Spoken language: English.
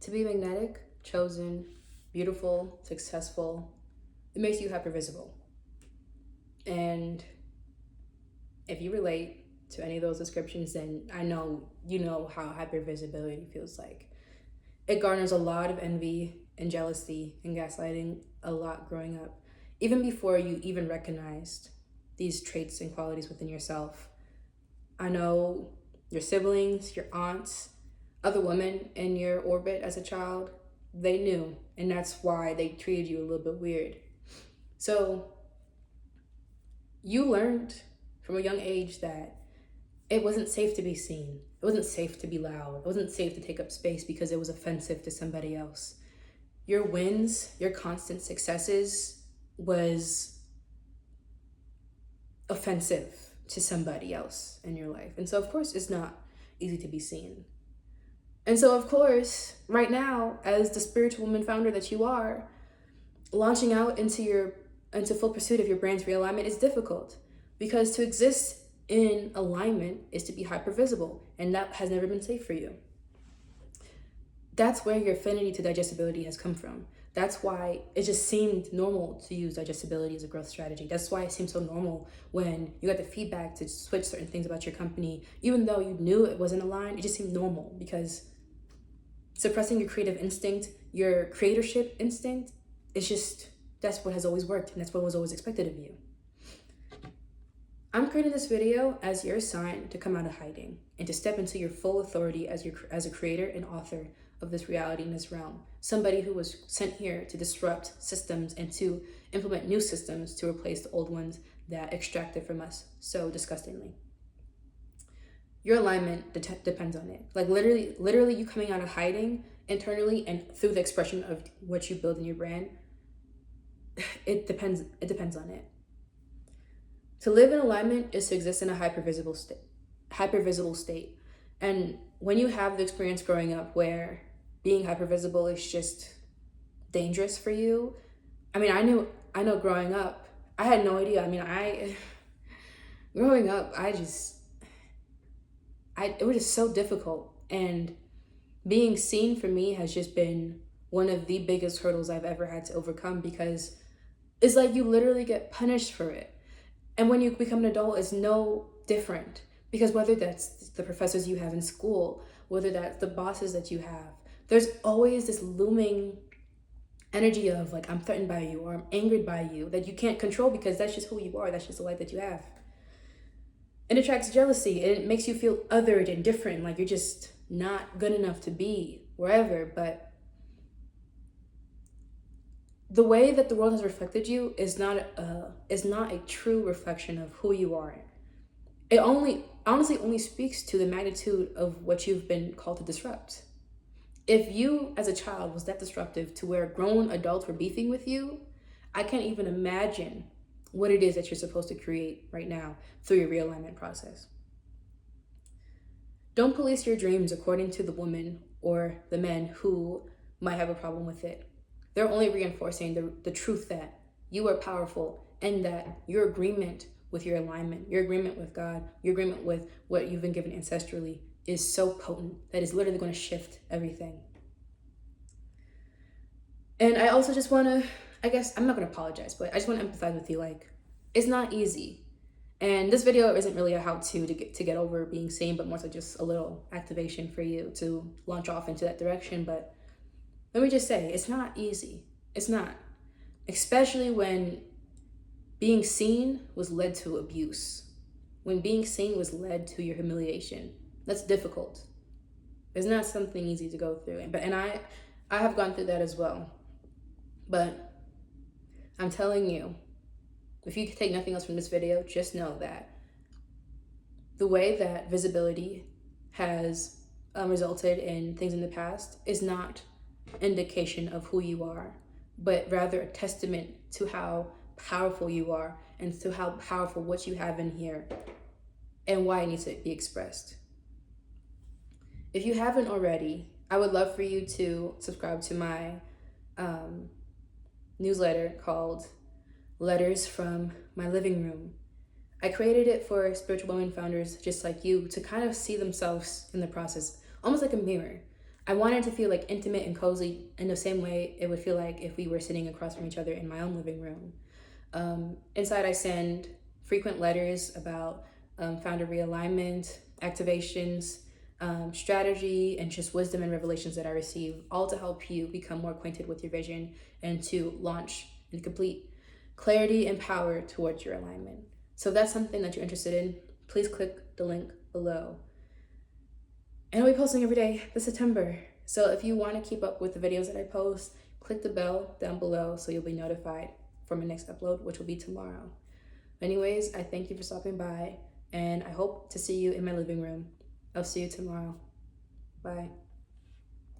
To be magnetic, chosen, beautiful, successful, it makes you hypervisible. And if you relate to any of those descriptions, then I know you know how hypervisibility feels like. It garners a lot of envy and jealousy and gaslighting a lot growing up, even before you even recognized these traits and qualities within yourself. I know your siblings, your aunts, other women in your orbit as a child, they knew, and that's why they treated you a little bit weird. So you learned from a young age that it wasn't safe to be seen. It wasn't safe to be loud. It wasn't safe to take up space because it was offensive to somebody else. Your wins, your constant successes was offensive to somebody else in your life. And so, of course, it's not easy to be seen. And so, of course, right now, as the spiritual woman founder that you are, launching out into full pursuit of your brand's realignment is difficult, because to exist in alignment is to be hypervisible, and that has never been safe for you. That's where your affinity to digestibility has come from. That's why it just seemed normal to use digestibility as a growth strategy. That's why it seemed so normal when you got the feedback to switch certain things about your company. Even though you knew it wasn't aligned, it just seemed normal, because suppressing your creative instinct, your creatorship instinct, it's just, that's what has always worked, and that's what was always expected of you. I'm creating this video as your sign to come out of hiding and to step into your full authority as a creator and author of this reality in this realm. Somebody who was sent here to disrupt systems and to implement new systems to replace the old ones that extracted from us so disgustingly. Your alignment depends on it. Like literally you coming out of hiding internally and through the expression of what you build in your brand, it depends on it. To live in alignment is to exist in a hypervisible state. And when you have the experience growing up where being hypervisible is just dangerous for you, I mean, I know growing up, I had no idea. I mean, growing up, it was just so difficult. And being seen for me has just been one of the biggest hurdles I've ever had to overcome, because it's like you literally get punished for it. And when you become an adult, it's no different, because whether that's the professors you have in school, whether that's the bosses that you have, there's always this looming energy of like, I'm threatened by you or I'm angered by you that you can't control, because that's just who you are. That's just the life that you have. It attracts jealousy. It makes you feel othered and different, like you're just not good enough to be wherever. But the way that the world has reflected you is not a true reflection of who you are. It honestly only speaks to the magnitude of what you've been called to disrupt. If you as a child was that disruptive to where grown adults were beefing with you, I can't even imagine what it is that you're supposed to create right now through your realignment process. Don't police your dreams according to the woman or the men who might have a problem with it. They're only reinforcing the truth that you are powerful, and that your agreement with your alignment, your agreement with God, your agreement with what you've been given ancestrally is so potent that it's literally going to shift everything. And I also just want to, I guess, I'm not going to apologize, but I just want to empathize with you. Like, it's not easy. And this video isn't really a how-to to get over being seen, but more so just a little activation for you to launch off into that direction. But let me just say, it's not easy. It's not. Especially when being seen was led to abuse. When being seen was led to your humiliation. That's difficult. It's not something easy to go through. And I have gone through that as well. But I'm telling you, if you take nothing else from this video, just know that the way that visibility has resulted in things in the past is not indication of who you are, but rather a testament to how powerful you are and to how powerful what you have in here and why it needs to be expressed. If you haven't already, I would love for you to subscribe to my newsletter called Letters from My Living Room. I created it for spiritual women founders just like you to kind of see themselves in the process, almost like a mirror. I wanted to feel like intimate and cozy in the same way it would feel like if we were sitting across from each other in my own living room. Inside, I send frequent letters about founder realignment, activations, strategy, and just wisdom and revelations that I receive, all to help you become more acquainted with your vision and to launch in complete clarity and power towards your alignment. So if that's something that you're interested in, please click the link below. And I'll be posting every day this September. So if you want to keep up with the videos that I post, click the bell down below so you'll be notified for my next upload, which will be tomorrow. Anyways, I thank you for stopping by, and I hope to see you in my living room. I'll see you tomorrow. Bye.